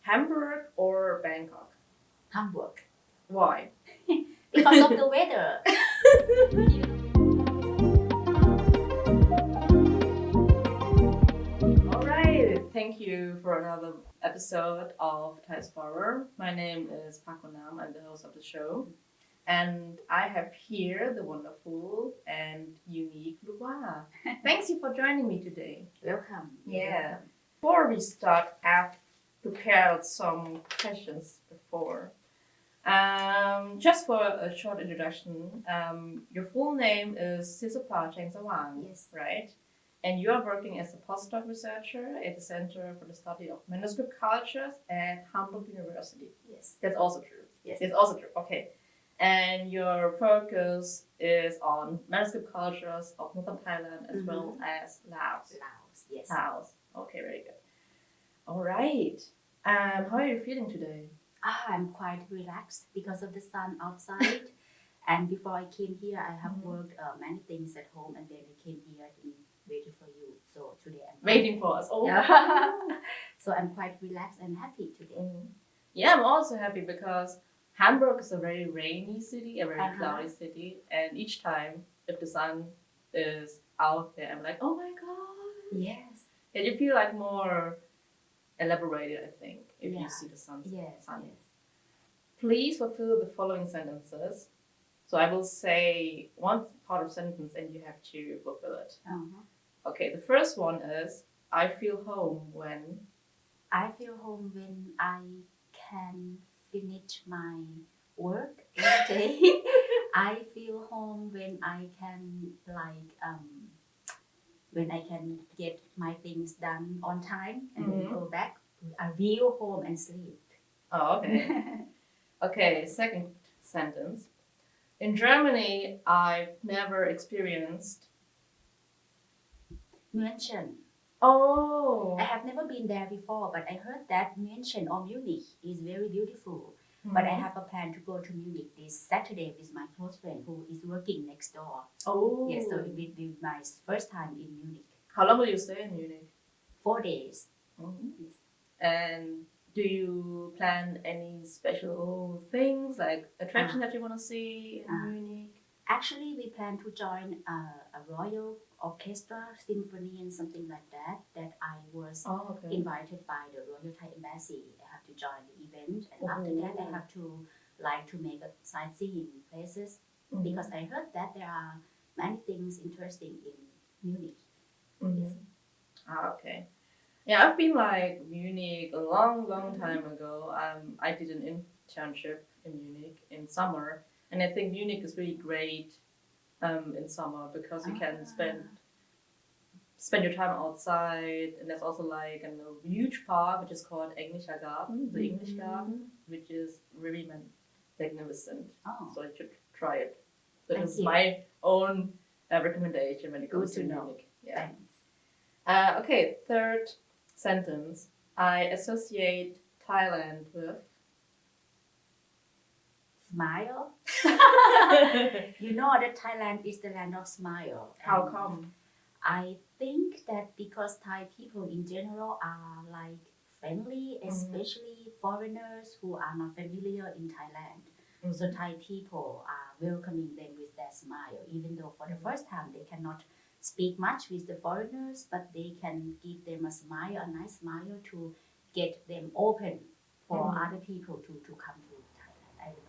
Hamburg or Bangkok? Hamburg. Why? Because of the weather. All right, thank you for another episode of THAISPORA. My name is Pakonam. I'm the host of the show. And I have here the wonderful and unique Luba. Thanks you for joining me today. Welcome. Yeah. Before we start, I've prepared some questions before. Just for a short introduction, your full name is Silpsupa Jaengsawang, Yes. right? And you are working as a postdoc researcher at the Center for the Study of Manuscript Cultures at Hamburg University. Yes. That's also true. Yes. It's also true. Okay. And your focus is on manuscript cultures of Northern Thailand as well as Laos. Laos. Yes. Laos. Okay, very good. All right. How are you feeling today? I'm quite relaxed because of the sun outside. And before I came here, I have worked many things at home, and then I came here and waited for you. So today I'm Waiting for us. Oh. Yeah. So I'm quite relaxed and happy today. Yeah, I'm also happy because Hamburg is a very rainy city, a very cloudy city, and each time if the sun is out there, I'm like, oh my god. Yes. And you feel like more elaborated, I think, if you see the sun. Yes. Please fulfill the following sentences. So I will say one part of sentence and you have to fulfill it. Okay, the first one is, I feel home when... I feel home when I can finish my work every day. I feel home when I can when I can get my things done on time and then go back. I real home and sleep. Oh, okay. Okay, second sentence. In Germany, I've never experienced... München. Oh. I have never been there before, but I heard that München or Munich is very beautiful. But I have a plan to go to Munich this Saturday with my close friend who is working next door. Oh. Yes, so it will be my first time in Munich. How long will you stay in Munich? 4 days. Yes. And do you plan any special things, like attractions that you want to see in Munich? Actually, we plan to join a royal orchestra, symphony, and something like that. That I was invited by the Royal Thai Embassy. I have to join the event, and after that, I have to make a sightseeing places because I heard that there are many things interesting in Munich. Yes. Okay. Yeah, I've been like Munich a long time ago. I did an internship in Munich in summer. And I think Munich is really great in summer because you can spend your time outside, and there's also like a huge park which is called Englischer Garden, the English Garden, which is really magnificent. So you should try it. So this is my own recommendation when it comes to Munich. Yeah. Okay, third sentence. I associate Thailand with... Smile. You know that Thailand is the land of smile. How come? I think that because Thai people in general are like friendly, especially foreigners who are not familiar in Thailand. So Thai people are welcoming them with their smile, even though for the first time they cannot speak much with the foreigners, but they can give them a smile, a nice smile to get them open for other people to come to Thailand. I don't know.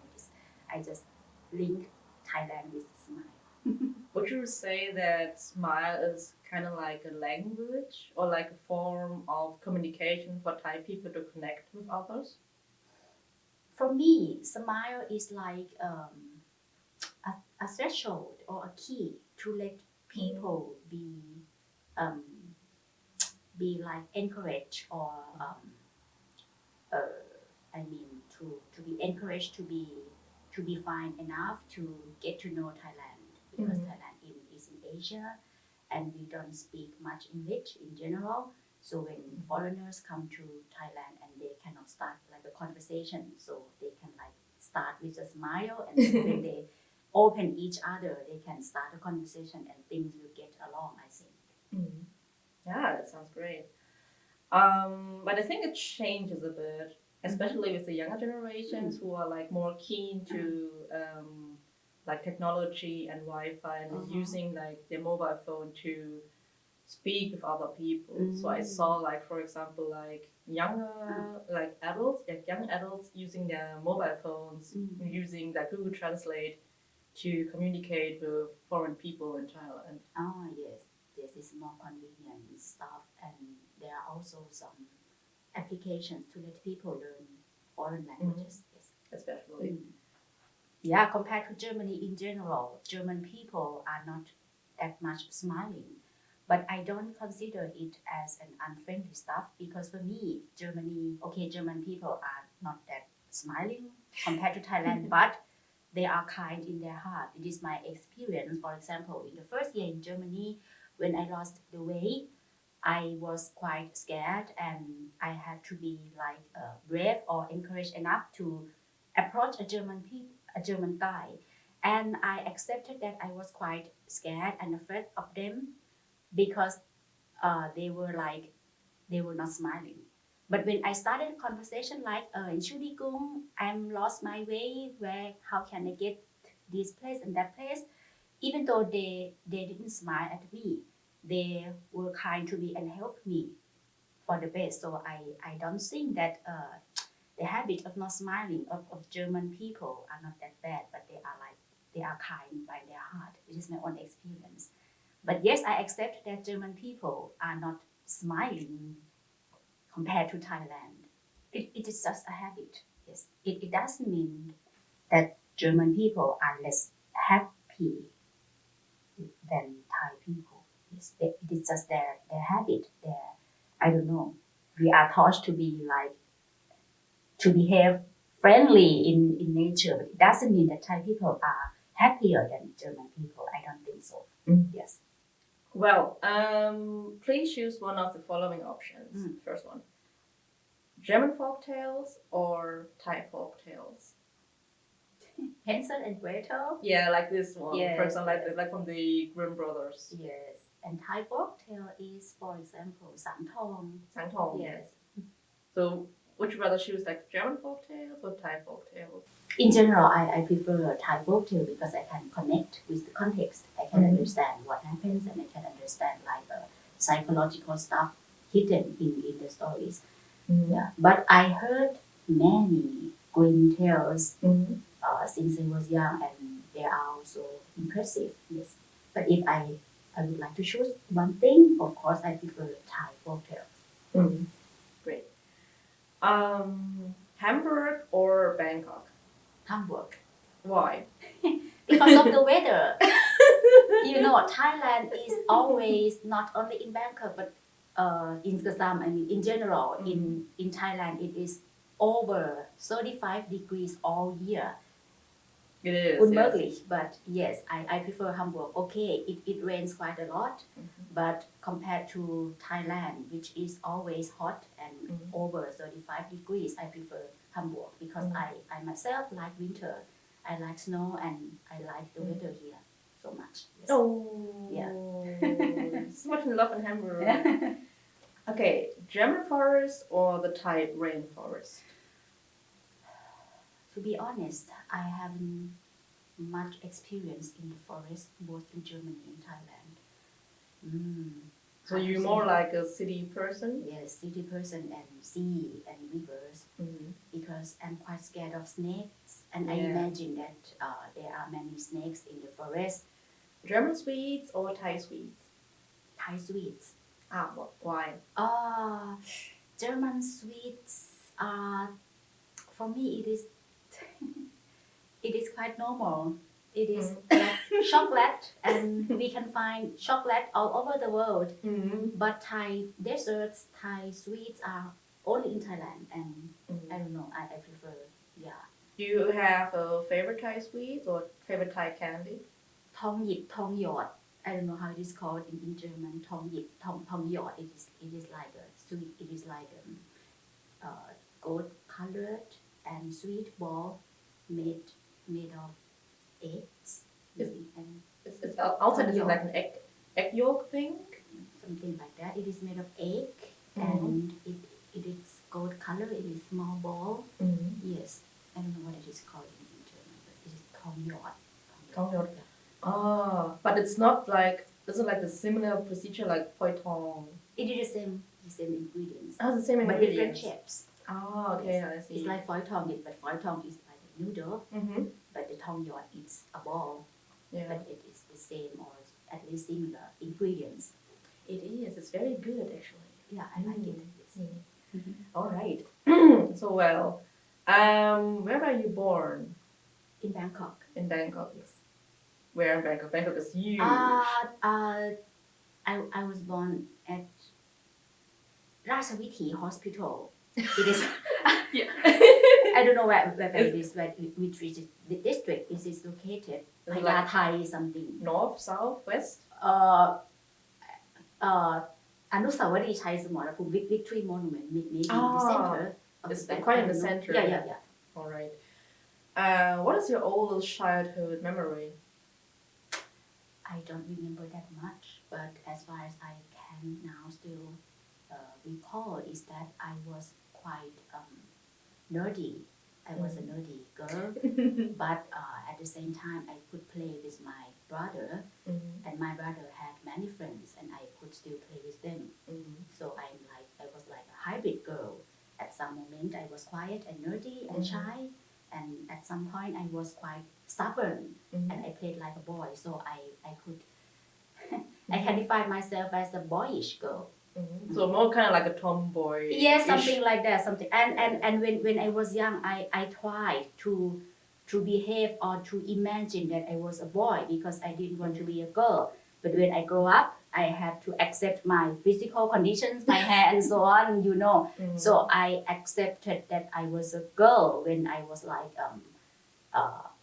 I just link Thailand with smile. Would you say that smile is kind of like a language or like a form of communication for Thai people to connect with others? For me, smile is like a threshold or a key to let people be like encouraged or to be encouraged to be fine enough to get to know Thailand because Thailand is in Asia and we don't speak much English in general. So when foreigners come to Thailand and they cannot start like a conversation, so they can like start with a smile and then when they open each other, they can start a conversation and things will get along, I think. Yeah, that sounds great. But I think it changes a bit, especially with the younger generations who are like more keen to like technology and Wi-Fi and using like their mobile phone to speak with other people. So I saw like, for example, like younger like adults, like young adults using their mobile phones, using like Google Translate to communicate with foreign people in Thailand. Oh yes, this is more convenient stuff, and there are also some applications to let people learn foreign languages. Yes, especially. Yeah, compared to Germany in general, German people are not that much smiling. But I don't consider it as an unfriendly stuff because for me, German people are not that smiling compared to Thailand, but they are kind in their heart. It is my experience. For example, in the first year in Germany, when I lost the weight, I was quite scared and I had to be like brave or encouraged enough to approach a German guy. And I accepted that I was quite scared and afraid of them because they were not smiling. But when I started a conversation like, Entschuldigung, I'm lost my way, how can I get this place and that place? Even though they didn't smile at me, they were kind to me and helped me for the best. So I don't think that the habit of not smiling of German people are not that bad, but they are kind by their heart. It is my own experience. But yes, I accept that German people are not smiling compared to Thailand. It is just a habit. Yes, it doesn't mean that German people are less happy than Thai people. Yes, it is just their habit. I don't know. We are taught to behave friendly in nature, but it doesn't mean that Thai people are happier than German people. I don't think so. Yes. Well, please choose one of the following options. First one, German folk tales or Thai folk tales? Hansel and Gretel. Yeah, like this one. Yes, for example, yes. like from the Grimm brothers. Yes, and Thai folk tale is, for example, Santong. Santong. Yes. So, would you rather choose like German folk tales or Thai folk tales? In general, I prefer Thai folk tale because I can connect with the context. I can understand what happens and I can understand like psychological stuff hidden in the stories. Yeah. But I heard many Grimm tales since I was young, and they are also impressive. Yes. But if I would like to choose one thing, of course, I prefer Thai folk tales. Great. Hamburg or Bangkok? Hamburg. Why? Because of the weather. Thailand is always not only in Bangkok but in Assam. I mean, in general, in Thailand, it is over 35 degrees all year. It is. Unmöglich, yes. But yes, I prefer Hamburg. Okay, it rains quite a lot, but compared to Thailand, which is always hot and over 35 degrees, I prefer Hamburg because I myself like winter. I like snow and I like the weather here so much. Yes. Oh, yeah. So much in love in Hamburg. Okay, German forest or the Thai rainforest? To be honest, I haven't much experience in the forest, both in Germany and Thailand. So you're more like a city person? Yes, city person and sea and rivers, because I'm quite scared of snakes, and I imagine that there are many snakes in the forest. German sweets or Thai sweets? Thai sweets. Why? German sweets are, for me, it is quite normal. It is like chocolate, and we can find chocolate all over the world. But Thai desserts, Thai sweets are only in Thailand, and I don't know. I prefer, Do you have a favorite Thai sweet or favorite Thai candy? Tong yip, tong yot. I don't know how it is called in German. Tong yip, tong yot. It is like a sweet. It is like a gold colored and sweet ball made of eggs. It's outside is it like an egg yolk thing? Something like that. It is made of egg and it is gold color. It is small ball. Yes, I don't know what it is called in German, but it is Tongyot. Tongyot. But it's not like, is it like a similar procedure like feuilleton? It is the same ingredients. Oh, the same but ingredients. different shapes. Oh, okay, Yes. I see. It's like feuilleton, but feuilleton is like a noodle, Mm-hmm. but the Tongyot is a ball, Yeah. but it is the same or at least similar ingredients. It is. It's very good, actually. Yeah, I like it. Yes. All right. So, well, where are you born? In Bangkok. In Bangkok, yes. Where in Bangkok? Bangkok is huge. I was born at Rajaviti Hospital. It is. Yeah. I don't know where it is, which district is it located. Is it Like like Thai something. North, south, west? Anusawari Chai Samorapum Victory Monument, maybe in the center. Of It's Bangkok, quite in I the don't know. center. Yeah. All right. What is your oldest childhood memory? I don't remember that much, but as far as I can now still recall is that I was quite nerdy. I was a nerdy girl, but at the same time I could play with my brother, and my brother had many friends, and I could still play with them. So I was like a hybrid girl. At some moment I was quiet and nerdy and shy, and at some point I was quite stubborn, and I played like a boy. So I could identify myself as a boyish girl. So more kind of like a tomboy. Yeah, something like that. Something. And when I was young, I tried to behave or to imagine that I was a boy because I didn't want to be a girl. But when I grow up, I had to accept my physical conditions, my hair and so on, you know. So I accepted that I was a girl when I was like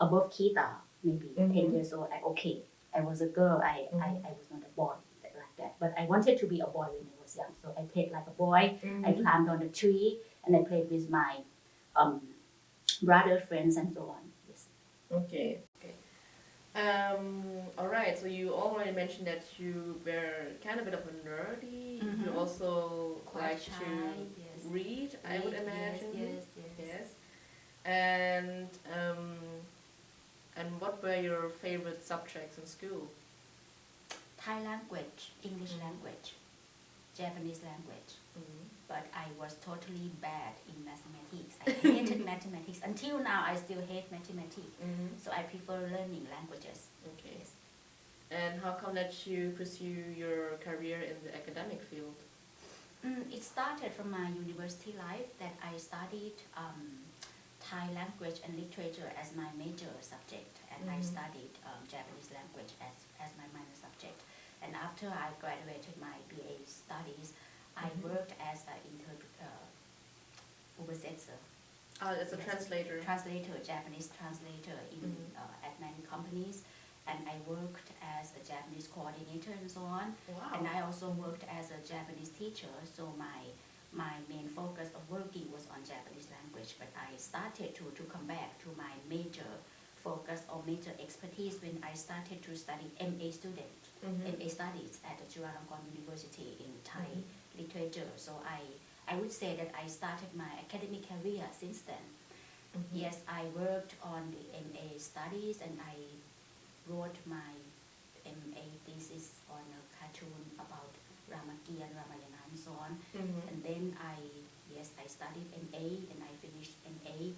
above Kita, maybe 10 years old. Okay, I was a girl. I was not a boy like that. But I wanted to be a boy when I was young. So I played like a boy. I climbed on a tree and I played with my brother friends and so on. Yes. Okay. All right. So you already mentioned that you were kind of a bit of a nerdy. You also Quite like shy, to yes. read, I would imagine. Yes. And what were your favorite subjects in school? Thai language, English language, Japanese language. But I was totally bad in mathematics. I hated mathematics. Until now, I still hate mathematics. So I prefer learning languages. Okay. And how come that you pursue your career in the academic field? It started from my university life that I studied Thai language and literature as my major subject, and I studied Japanese language as my minor subject. And after I graduated my BA studies, I worked as an oversetzer. As a translator. Japanese translator in at many companies, and I worked as a Japanese coordinator and so on. Wow. And I also worked as a Japanese teacher, so my main focus of working was on Japanese language, but I started to come back to my major focus or major expertise when I started to study MA MA studies at the Chulalongkorn University in Thai literature. So I would say that I started my academic career since then. Yes, I worked on the MA studies and I wrote my MA thesis on a cartoon about Ramakien, Ramayana and so on. And then I studied MA and I finished MA.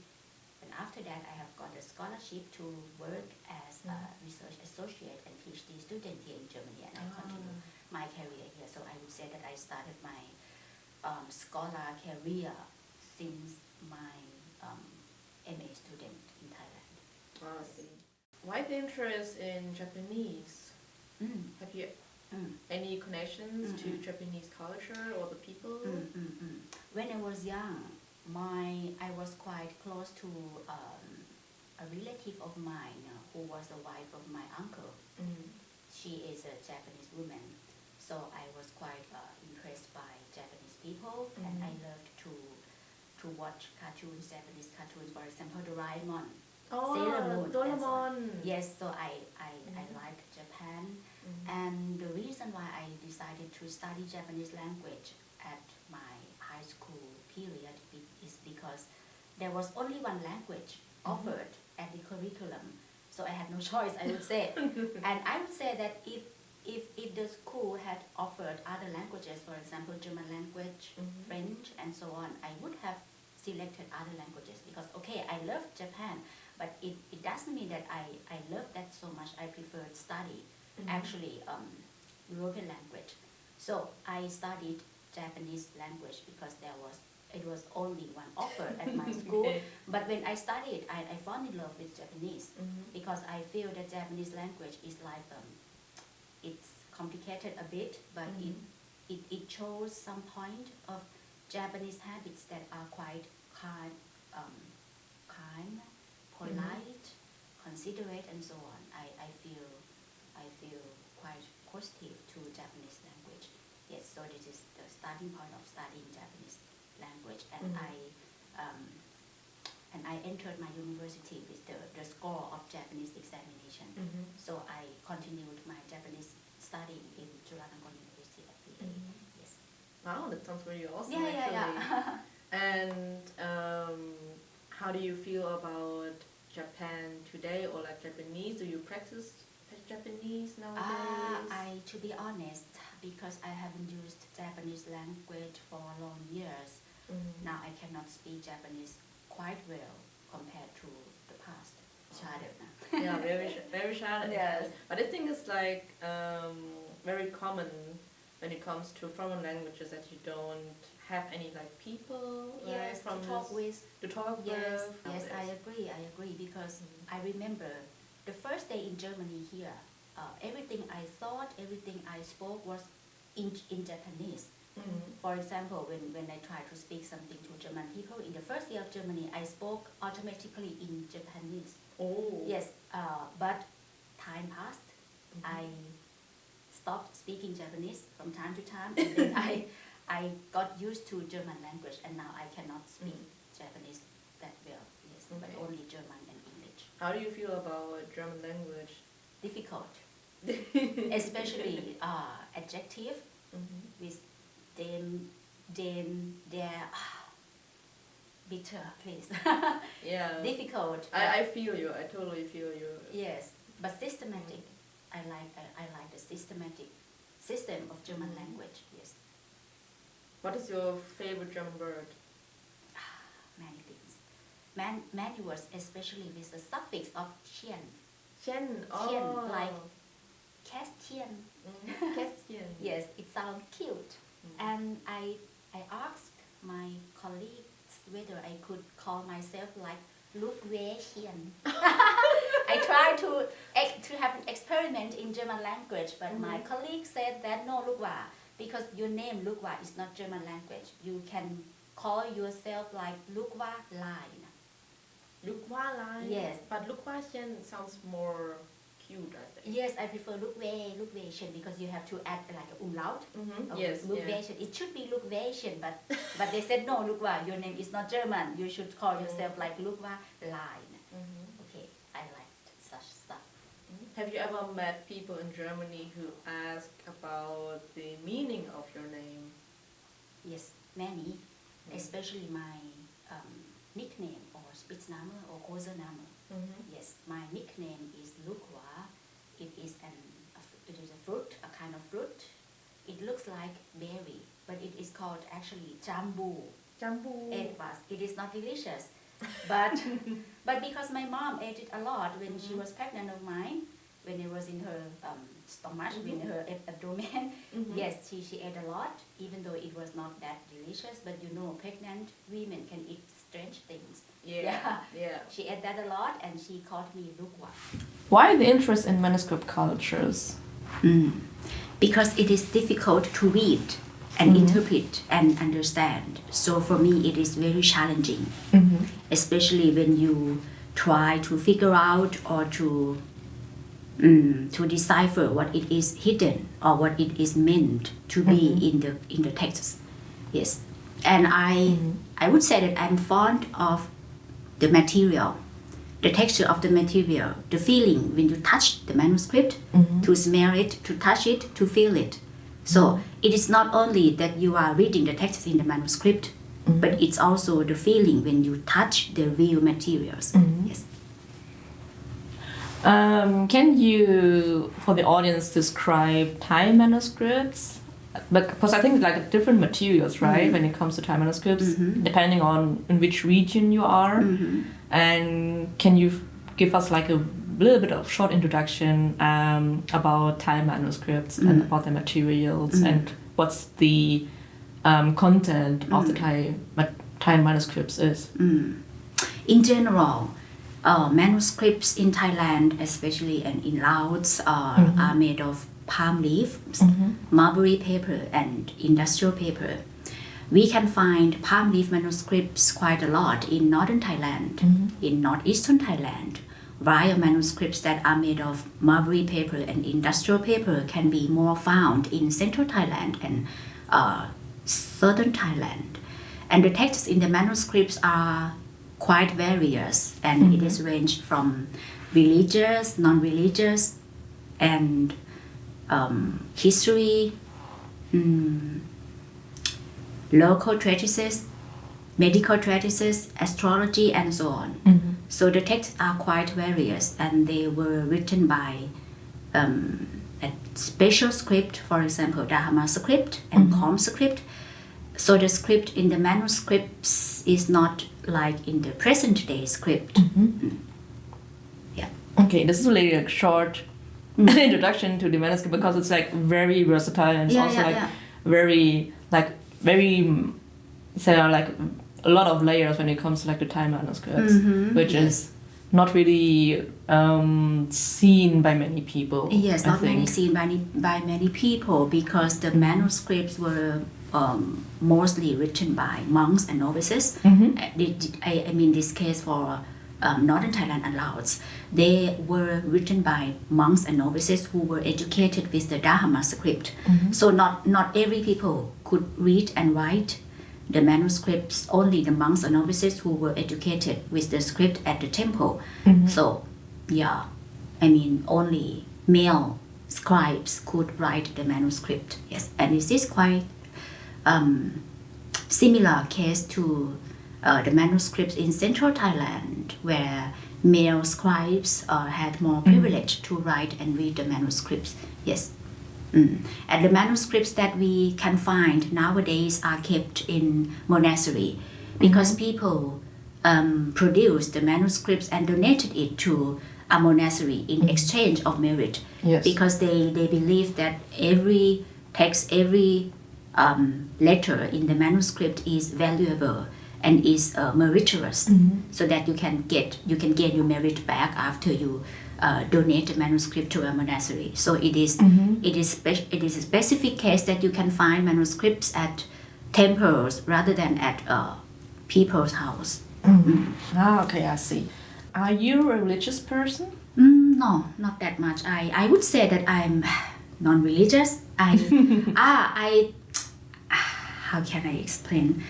And after that, I have got a scholarship to work as a research associate and PhD student here in Germany, and I continue my career here. So I would say that I started my scholar career since my MA student in Thailand. I see. Why the interest in Japanese? Have you any connections to Japanese culture or the people? When I was young, I was quite close to a relative of mine who was the wife of my uncle. She is a Japanese woman, so I was quite impressed by Japanese people, and I loved to watch cartoons, Japanese cartoons, for example, Doraemon, Sailor Moon. Doraemon. Yes, so I liked Japan, and the reason why I decided to study Japanese language at my school period is because there was only one language offered at the curriculum, so I had no choice, I would say. And I would say that if the school had offered other languages, for example, German language, French, and so on, I would have selected other languages because, okay, I love Japan, but it doesn't mean that I love that so much. I preferred study, actually, European language. So I studied Japanese language because it was only one offered at my school. But when I studied, I fell in love with Japanese because I feel that Japanese language is like, it's complicated a bit, but it shows some point of Japanese habits that are quite kind, polite, considerate, and so on. I feel quite positive to Japanese language. Yes, so this is the starting point of studying Japanese language, and I entered my university with the score of Japanese examination. So I continued my Japanese studying in Chulalongkorn University at VA. Yes. Wow, that sounds really awesome. Yeah. And how do you feel about Japan today, or like Japanese? Do you practice Japanese nowadays? To be honest, because I haven't used Japanese language for long years, now I cannot speak Japanese quite well compared to the past. Yeah, very shy. Yes. But I think it's like very common when it comes to foreign languages that you don't have any like people to talk with. Yes, I agree because I remember the first day in Germany here, everything I thought, everything I spoke was in Japanese. For example, when I tried to speak something to German people in the first year of Germany, I spoke automatically in Japanese. Oh. Yes, but time passed. I stopped speaking Japanese from time to time, and then I got used to German language, and now I cannot speak Japanese that well. Yes, but only German and English. How do you feel about German language? Difficult, especially adjective with them, their, bitter, please. Yeah. Difficult. I feel you. I totally feel you. Yes, but systematic. I like the systematic system of German language. Yes. What is your favorite German word? Many things. Many words, especially with the suffix of chen. Chen. Chen, like Kästchen. Kästchen. Yes, it sounds cute. And I asked my colleagues whether I could call myself like Luk Wei Chen. I tried to have an experiment in German language, but my colleague said that no, Lukwa, because your name Lukwa is not German language. You can call yourself like Lukwa Line. Lukwa Line? Yes. But Lukwa Chen sounds more cute, I think. Yes, I prefer Luk Wei Chen because you have to add like an umlaut. Yes. Luk Wei Chen. It should be Luk Wei Chen, but they said no, Lukwa, your name is not German. You should call yourself like Lukwa Line. Okay, I liked such stuff. Have you ever met people in Germany who ask about the meaning of your name? Yes, many, especially my nickname or Spitzname or Kosename. Yes, my nickname is Lukwa. It is a fruit, a kind of fruit. It looks like berry, but it is called actually jambu. Jambu. It is not delicious, but because my mom ate it a lot when she was pregnant of mine, when it was in her stomach, in her abdomen. Yes, she ate a lot, even though it was not that delicious. But you know, pregnant women can eat strange things. Yeah. She ate that a lot, and she called me Lukwa. Why the interest in manuscript cultures? Because it is difficult to read and interpret and understand. So for me, it is very challenging, especially when you try to figure out or to decipher what it is hidden or what it is meant to be in the text. Yes, and I would say that I'm fond of the material, the texture of the material, the feeling when you touch the manuscript, to smell it, to touch it, to feel it. So it is not only that you are reading the text in the manuscript, but it's also the feeling when you touch the real materials. Yes. Can you, for the audience, describe Thai manuscripts? Because I think like different materials, right, when it comes to Thai manuscripts, depending on in which region you are. And can you give us like a little bit of short introduction about Thai manuscripts and about the materials and what's the content of the Thai manuscripts is? In general, manuscripts in Thailand, especially and in Laos, are made of palm leaves, mulberry paper, and industrial paper. We can find palm leaf manuscripts quite a lot in Northern Thailand, in Northeastern Thailand, while manuscripts that are made of mulberry paper and industrial paper can be more found in Central Thailand and Southern Thailand. And the texts in the manuscripts are quite various, and it is ranged from religious, non-religious, and history, local treatises, medical treatises, astrology, and so on. So the texts are quite various, and they were written by a special script, for example, Dharma script and Kom script. So the script in the manuscripts is not like in the present day script. Yeah. Okay, this is really a short introduction to the manuscript because it's like very versatile and it's very there are like a lot of layers when it comes to like the Thai manuscripts, which is not really seen by many people. Yes, not many seen by many people because the manuscripts were mostly written by monks and novices. I mean this case for Northern Thailand and Laos, they were written by monks and novices who were educated with the Dharma script. So not every people could read and write the manuscripts, only the monks and novices who were educated with the script at the temple. So yeah, I mean only male scribes could write the manuscript. Yes, and this is quite similar case to the manuscripts in Central Thailand, where male scribes had more privilege to write and read the manuscripts. Yes. And the manuscripts that we can find nowadays are kept in monastery because people produced the manuscripts and donated it to a monastery in exchange of merit. Yes. Because they believe that every text, every letter in the manuscript is valuable and is meritorious, so that you can gain your merit back after you donate a manuscript to a monastery. So it is a specific case that you can find manuscripts at temples rather than at people's house. Okay, I see. Are you a religious person? No, not that much. I would say that I'm non-religious. I how can I explain?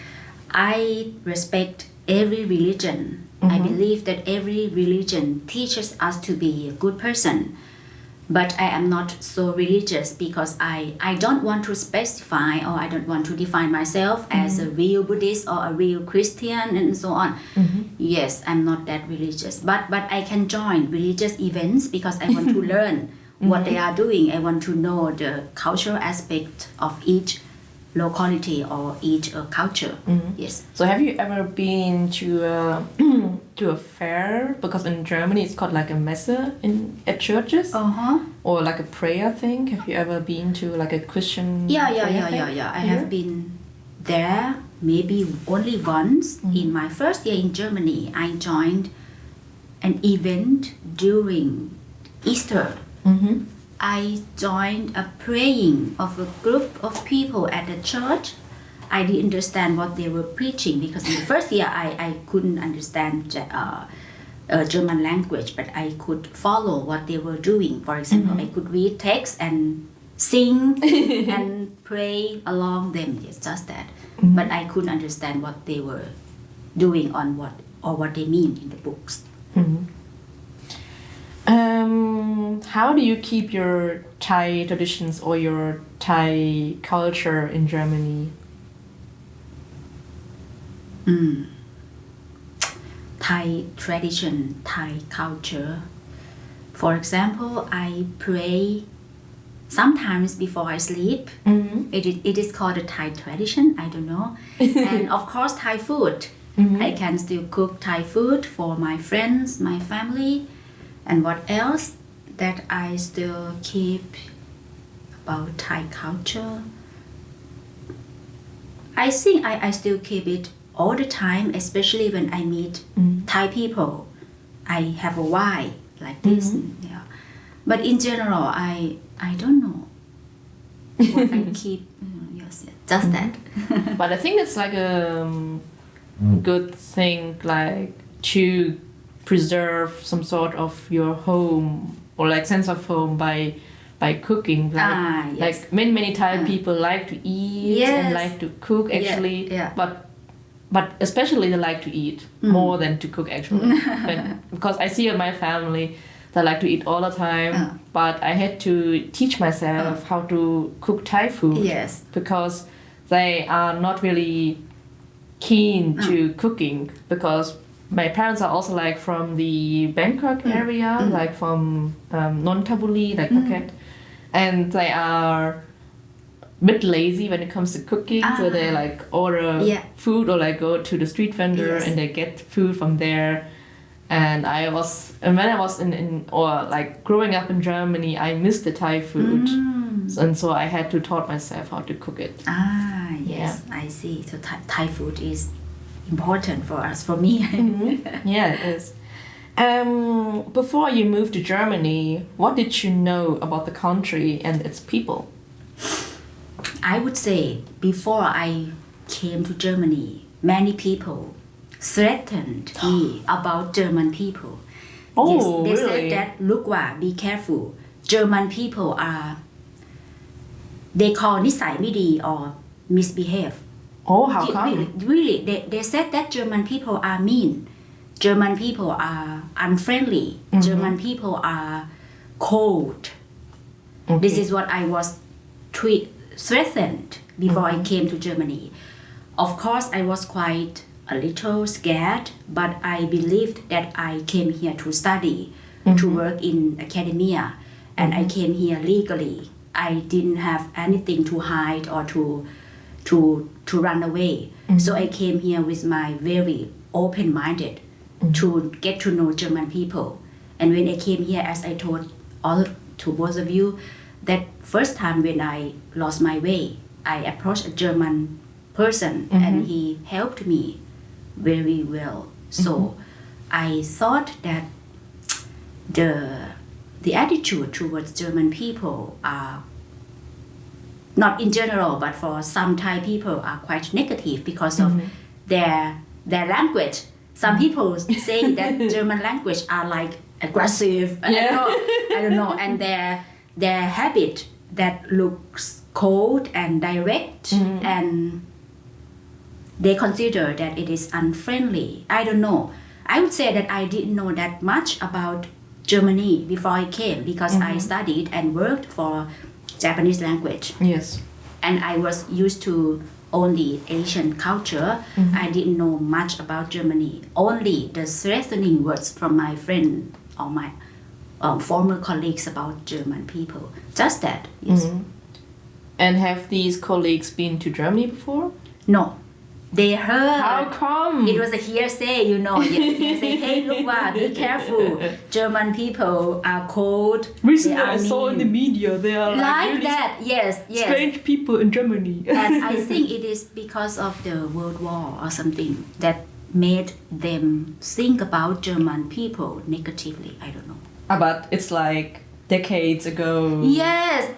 I respect every religion. I believe that every religion teaches us to be a good person. But I am not so religious because I don't want to specify or I don't want to define myself as a real Buddhist or a real Christian and so on. Yes, I'm not that religious. But I can join religious events because I want to learn what they are doing. I want to know the cultural aspect of each locality or each culture. Yes. So have you ever been to a fair? Because in Germany it's called like a messe at churches, or like a prayer thing. Have you ever been to like a Christian? Yeah. I have been there maybe only once. In my first year in Germany, I joined an event during Easter. I joined a praying of a group of people at the church. I didn't understand what they were preaching because in the first year I couldn't understand German language, but I could follow what they were doing. For example, I could read text and sing and pray along them. Yes, just that. But I couldn't understand what they were doing what they mean in the books. How do you keep your Thai traditions or your Thai culture in Germany? Thai tradition, Thai culture. For example, I pray sometimes before I sleep. It is called a Thai tradition, I don't know. And of course, Thai food. I can still cook Thai food for my friends, my family. And what else that I still keep about Thai culture? I think I still keep it all the time, especially when I meet Thai people. I have a why like this. Yeah. But in general, I don't know what I keep. Yes, just that. But I think it's like a good thing, like to preserve some sort of your home or like sense of home by cooking. Like, yes. like many Thai people like to eat and like to cook actually. But especially they like to eat more than to cook actually. Because I see in my family they like to eat all the time. But I had to teach myself how to cook Thai food. Yes. Because they are not really keen to cooking, because my parents are also like from the Bangkok area, like from Nonthaburi, like Phuket, and they are a bit lazy when it comes to cooking, so they like order food or like go to the street vendor and they get food from there. And when I was in or like growing up in Germany, I missed the Thai food, and so I had to taught myself how to cook it. Yes, I see. So Thai food is important for us, for me. Yeah, it is. Before you moved to Germany, what did you know about the country and its people? I would say before I came to Germany, many people threatened me about German people. Oh, yes, they really? said that, look, be careful. German people they call นิสัยไม่ดี or misbehave. Oh, how come? Really, they said that German people are mean. German people are unfriendly. German people are cold. This is what I was threatened before I came to Germany. Of course, I was quite a little scared, but I believed that I came here to study, to work in academia, and I came here legally. I didn't have anything to hide or to run away. So I came here with my very open-minded to get to know German people. And when I came here, as I told to both of you, that first time when I lost my way, I approached a German person and he helped me very well. So I thought that the attitude towards German people are not in general, but for some Thai people are quite negative because of their language. Some people say that German language are like aggressive. I don't know, and their habit that looks cold and direct, and they consider that it is unfriendly. I don't know. I would say that I didn't know that much about Germany before I came, because I studied and worked for Japanese language. Yes. And I was used to only Asian culture. I didn't know much about Germany. Only the threatening words from my friend or my former colleagues about German people. Just that. Yes. And have these colleagues been to Germany before? No. They heard. How come? It was a hearsay, Yes, hearsay. Hey, look, be careful. German people are cold. Recently, they are I saw in the media they are like really that. Yes. strange people in Germany. And I think it is because of the World War or something that made them think about German people negatively. I don't know. But it's like decades ago. Yes,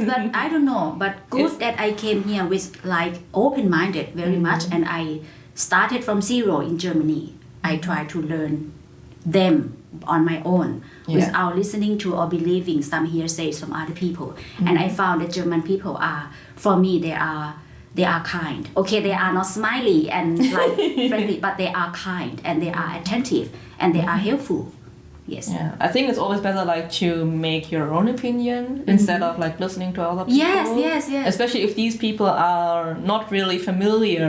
but I don't know. But good that I came here with like open-minded very much, and I started from zero in Germany. I tried to learn them on my own without listening to or believing some hearsays from other people. And I found that German people are, for me, they are kind. Okay, they are not smiley and like friendly, but they are kind and they are attentive and they are helpful. Yes. Yeah, I think it's always better like to make your own opinion instead of like listening to other people. Yes. Especially if these people are not really familiar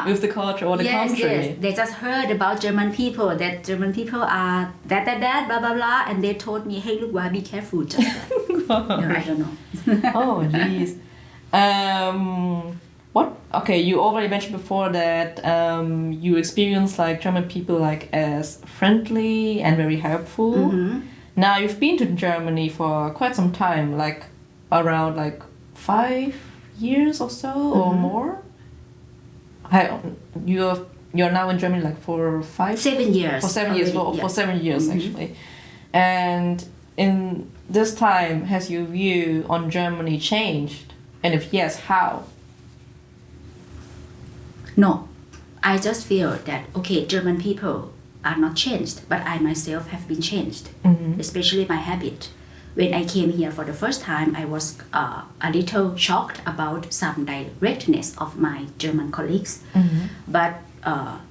with the culture or the country. Yes. They just heard about German people, that German people are that, blah, blah, blah, and they told me, hey, look, be careful. Just I don't know. Oh, jeez. Okay, you already mentioned before that you experience like German people like as friendly and very helpful. Mm-hmm. Now you've been to Germany for quite some time, like around like 5 years or so or more. You're now in Germany like for 7 years. For 7 years. For 7 years actually. And in this time, has your view on Germany changed? And if yes, how? No, I just feel that, okay, German people are not changed, but I myself have been changed, especially my habit. When I came here for the first time, I was a little shocked about some directness of my German colleagues. But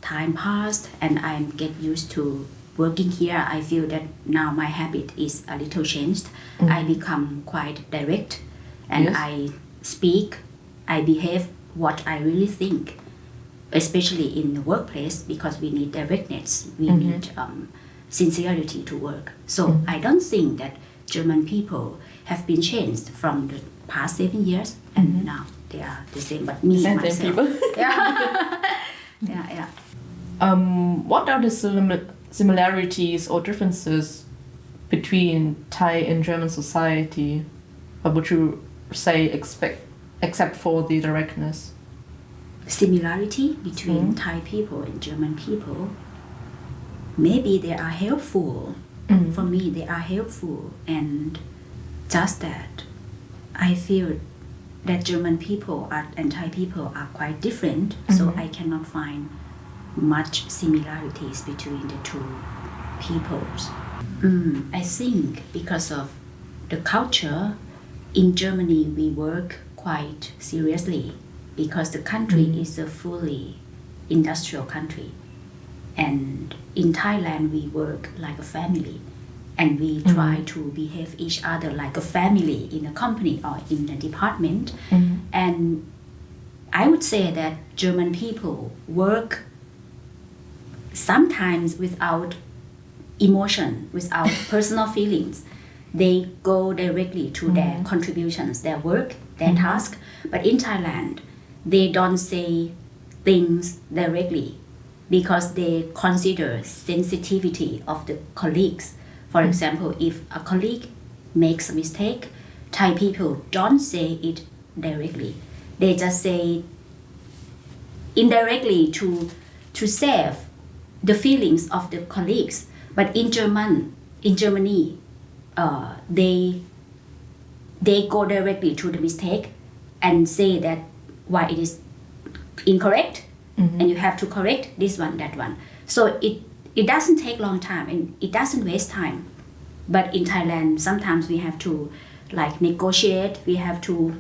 time passed and I get used to working here. I feel that now my habit is a little changed. I become quite direct and I speak, I behave what I really think. Especially in the workplace, because we need directness, we need sincerity to work. So I don't think that German people have been changed from the past 7 years, and now they are the same. But me myself, people. yeah. What are the similarities or differences between Thai and German society? What would you say, except for the directness? Similarity between Thai people and German people, maybe they are helpful. For me, they are helpful, and just that I feel that German people and Thai people are quite different, so I cannot find much similarities between the two peoples. I think because of the culture, in Germany we work quite seriously, because the country is a fully industrial country. And in Thailand, we work like a family. And we try to behave each other like a family in a company or in a department. And I would say that German people work sometimes without emotion, without personal feelings. They go directly to their contributions, their work, their task. But in Thailand, they don't say things directly because they consider sensitivity of the colleagues. For example, if a colleague makes a mistake, Thai people don't say it directly. They just say indirectly to save the feelings of the colleagues. But in Germany, they go directly to the mistake and say that why it is incorrect, and you have to correct this one, that one. So it doesn't take long time and it doesn't waste time. But in Thailand, sometimes we have to like negotiate, we have to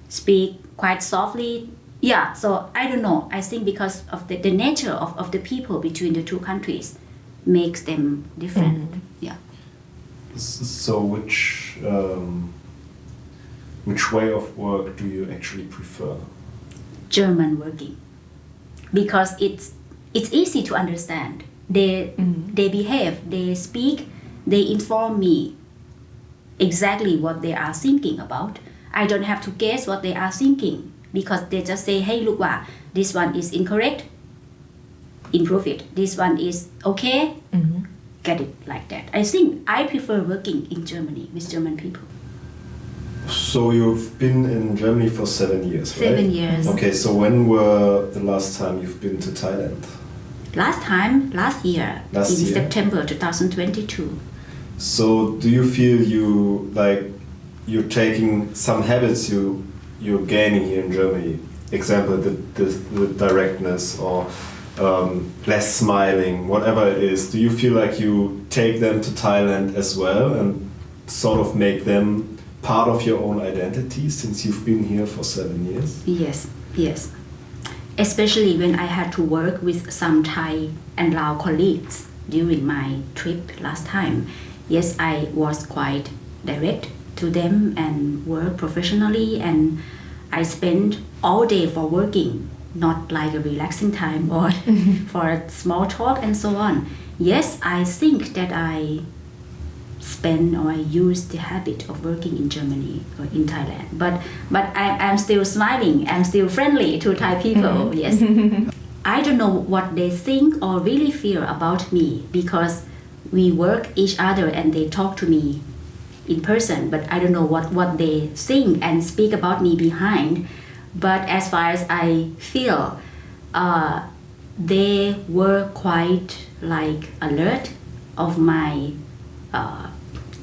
speak quite softly. Yeah, so I don't know. I think because of the nature of the people between the two countries makes them different. Yeah. So which way of work do you actually prefer? German working, because it's easy to understand. They behave, they speak, they inform me exactly what they are thinking about. I don't have to guess what they are thinking, because they just say, hey, look, this one is incorrect, improve it. This one is okay, get it like that. I think I prefer working in Germany with German people. So you've been in Germany for 7 years, right? 7 years. Okay, so when were the last time you've been to Thailand? Last year, in September 2022. So do you feel you're taking some habits you're gaining here in Germany? Example, the directness or less smiling, whatever it is. Do you feel like you take them to Thailand as well and sort of make them part of your own identity since you've been here for 7 years? Yes. Especially when I had to work with some Thai and Lao colleagues. during my trip last time. Yes, I was quite direct to them and work professionally, and I spent all day for working, not like a relaxing time or for a small talk and so on. Yes, I think that I spend or I use the habit of working in Germany or in Thailand. But I'm still smiling, I'm still friendly to Thai people, yes. I don't know what they think or really feel about me because we work each other and they talk to me in person, but I don't know what they think and speak about me behind. But as far as I feel, they were quite like alert of my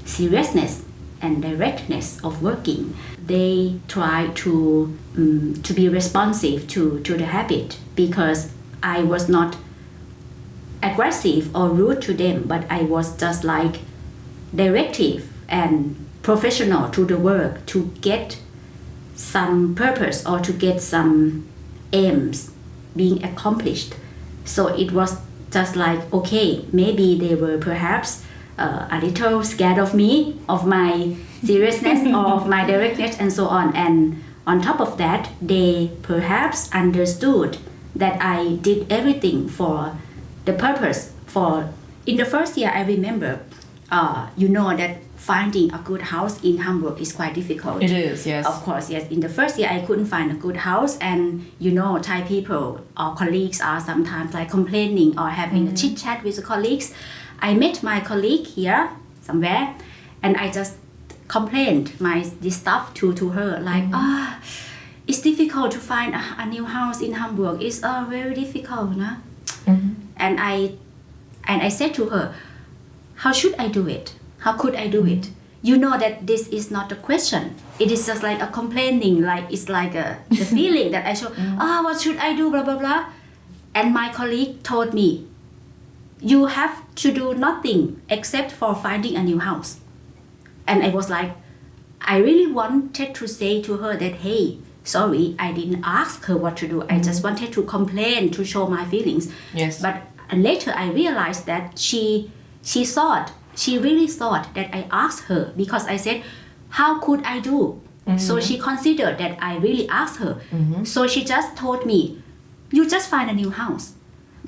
seriousness and directness of working. They try to be responsive to the habit because I was not aggressive or rude to them, but I was just like directive and professional to the work to get some purpose or to get some aims being accomplished. So it was just like, okay, maybe they were perhaps a little scared of me, of my seriousness or of my directness and so on. And on top of that, they perhaps understood that I did everything for the purpose. For in the first year, I remember, you know that finding a good house in Hamburg is quite difficult. It is, yes. Of course, yes. In the first year, I couldn't find a good house, and you know, Thai people or colleagues are sometimes like complaining or having a chit chat with the colleagues. I met my colleague here somewhere, and I just complained this stuff to her like, it's difficult to find a new house in Hamburg. It's very difficult, no? And I said to her, how should I do it? How could I do it? You know that this is not a question. It is just like a complaining, like it's like the feeling that I show, what should I do, blah, blah, blah. And my colleague told me, you have to do nothing except for finding a new house. And I was like, I really wanted to say to her that, hey, sorry, I didn't ask her what to do. I just wanted to complain, to show my feelings. Yes. But later I realized that she really thought that I asked her because I said, how could I do? So she considered that I really asked her. So she just told me, you just find a new house.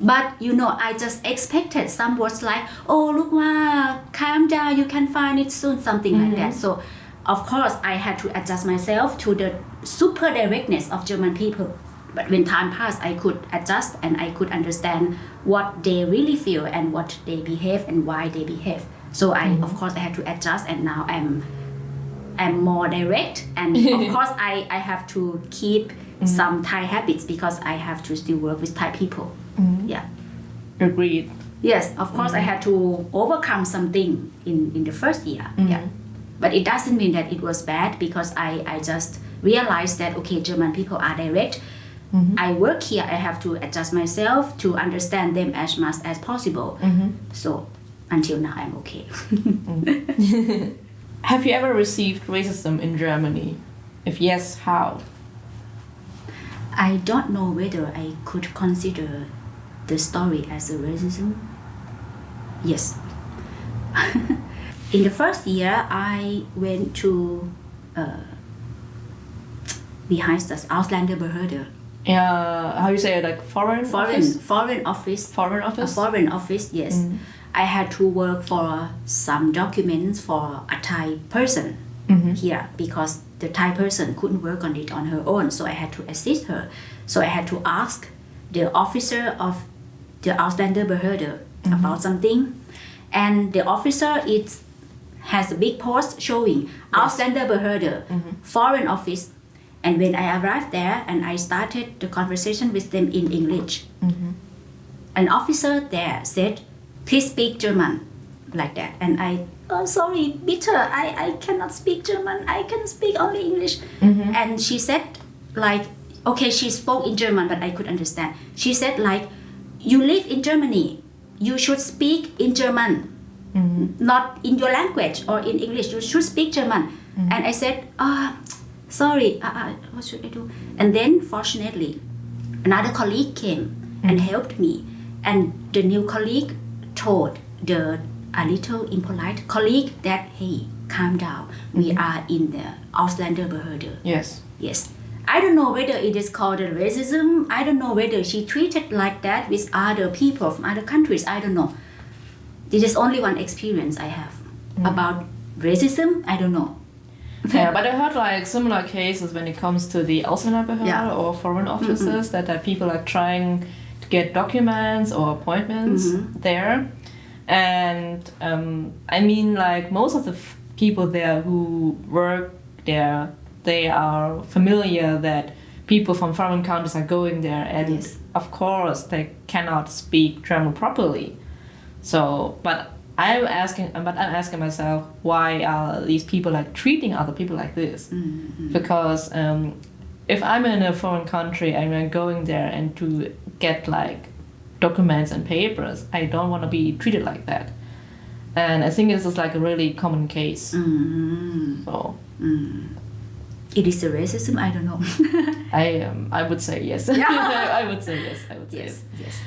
But you know, I just expected some words like, oh, look, calm down, you can find it soon, something like that. So of course I had to adjust myself to the super directness of German people. But when time passed, I could adjust and I could understand what they really feel and what they behave and why they behave. So of course I had to adjust, and now I'm more direct, and of course I have to keep some Thai habits because I have to still work with Thai people. Yeah. Agreed. Yes, of course I had to overcome something in the first year. Yeah. But it doesn't mean that it was bad because I just realized that, okay, German people are direct. I work here, I have to adjust myself to understand them as much as possible. So until now I'm okay. Have you ever received racism in Germany? If yes, how? I don't know whether I could consider the story as a racism. Yes. In the first year, I went to behind das Ausländerbehörde. How you say it, like foreign office? Foreign office. Foreign office? A foreign office, yes. I had to work for some documents for a Thai person here because the Thai person couldn't work on it on her own, so I had to assist her. So I had to ask the officer of the Ausländerbehörde about something, and the officer has a big post showing Ausländerbehörde, foreign office. And when I arrived there and I started the conversation with them in English, an officer there said, please speak German, like that. And I, sorry, bitte, I cannot speak German, I can speak only English. And she said like, okay, she spoke in German, but I could understand. She said like, you live in Germany, you should speak in German, not in your language or in English, you should speak German. And I said, sorry, what should I do? And then fortunately, another colleague came and helped me. And the new colleague told a little impolite colleague that, hey, calm down, we are in the Ausländerbehörde. Yes. Yes. I don't know whether it is called racism. I don't know whether she treated like that with other people from other countries. I don't know. This is only one experience I have about racism. I don't know. Yeah, but I heard like similar cases when it comes to the Ausländerbehörde or foreign offices that people are trying to get documents or appointments there. And I mean, like most of the people there who work there, they are familiar that people from foreign countries are going there, and of course they cannot speak German properly. So, but I'm asking myself, why are these people like treating other people like this? Because if I'm in a foreign country and I'm going there and to get like documents and papers, I don't want to be treated like that. And I think this is like a really common case. So. It is a racism. I don't know. I would say yes. I would say yes. I would say yes. Yes.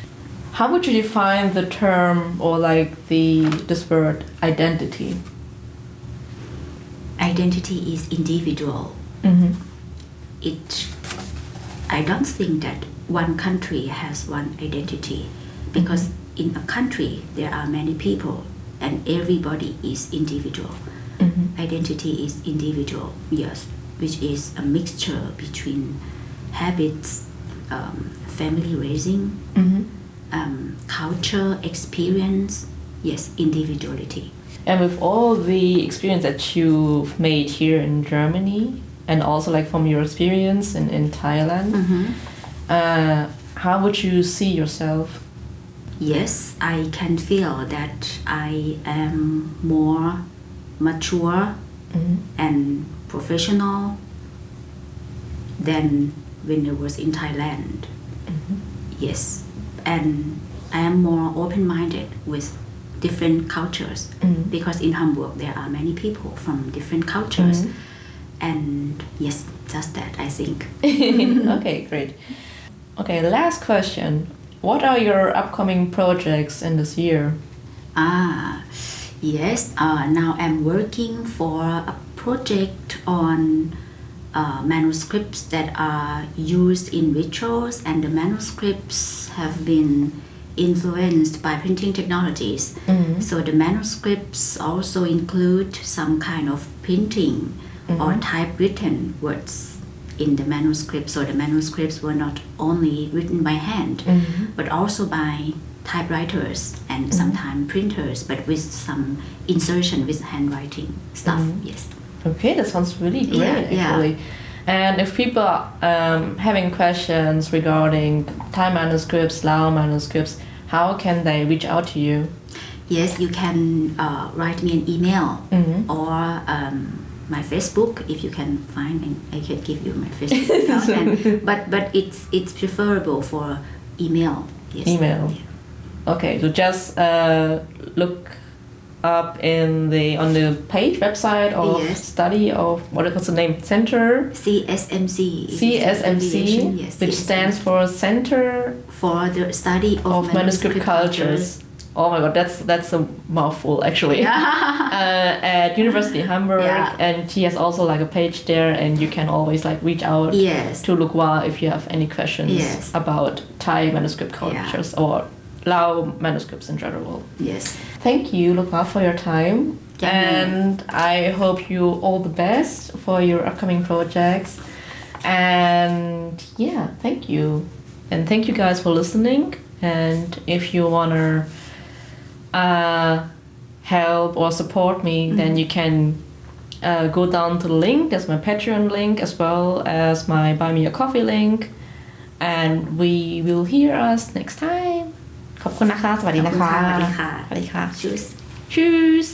How would you define the term or like this word identity? Identity is individual. I don't think that one country has one identity, because in a country there are many people and everybody is individual. Identity is individual, yes, which is a mixture between habits, family raising, culture, experience, yes, individuality. And with all the experience that you've made here in Germany, and also like from your experience in Thailand, how would you see yourself? Yes, I can feel that I am more mature and professional than when I was in Thailand. Yes, and I am more open-minded with different cultures, because in Hamburg there are many people from different cultures. And yes, just that, I think. Okay, great. Okay, last question. What are your upcoming projects in this year? Yes, now I'm working for a project on manuscripts that are used in rituals, and the manuscripts have been influenced by printing technologies. So the manuscripts also include some kind of printing or typewritten words in the manuscript. So the manuscripts were not only written by hand, but also by typewriters and sometimes printers, but with some insertion with handwriting stuff. Yes. Okay, that sounds really great, actually. And if people are having questions regarding Thai manuscripts, Lao manuscripts, how can they reach out to you? Yes, you can write me an email or my Facebook, if you can find, and I can give you my Facebook account. But it's preferable for email. Yes. Email. Yeah. Okay, so just look up on the page website of Study of what's the name, Center CSMC, yes, which stands for Center for the Study of Manuscript Cultures. Oh my god, that's a mouthful actually. At University of Hamburg, and he has also like a page there, and you can always like reach out to Luk Wah if you have any questions about Thai manuscript cultures or Lao manuscripts in general. Yes. Thank you, Luk Wah, for your time. And I hope you all the best for your upcoming projects. And yeah, thank you. And thank you guys for listening. And if you wanna help or support me, then you can go down to the link. There's my Patreon link as well as my Buy Me a Coffee link. And we will hear us next time. ขอบคุณนะคะ สวัสดีนะคะ ขอบคุณค่ะ สวัสดีค่ะ Tschüss Tschüss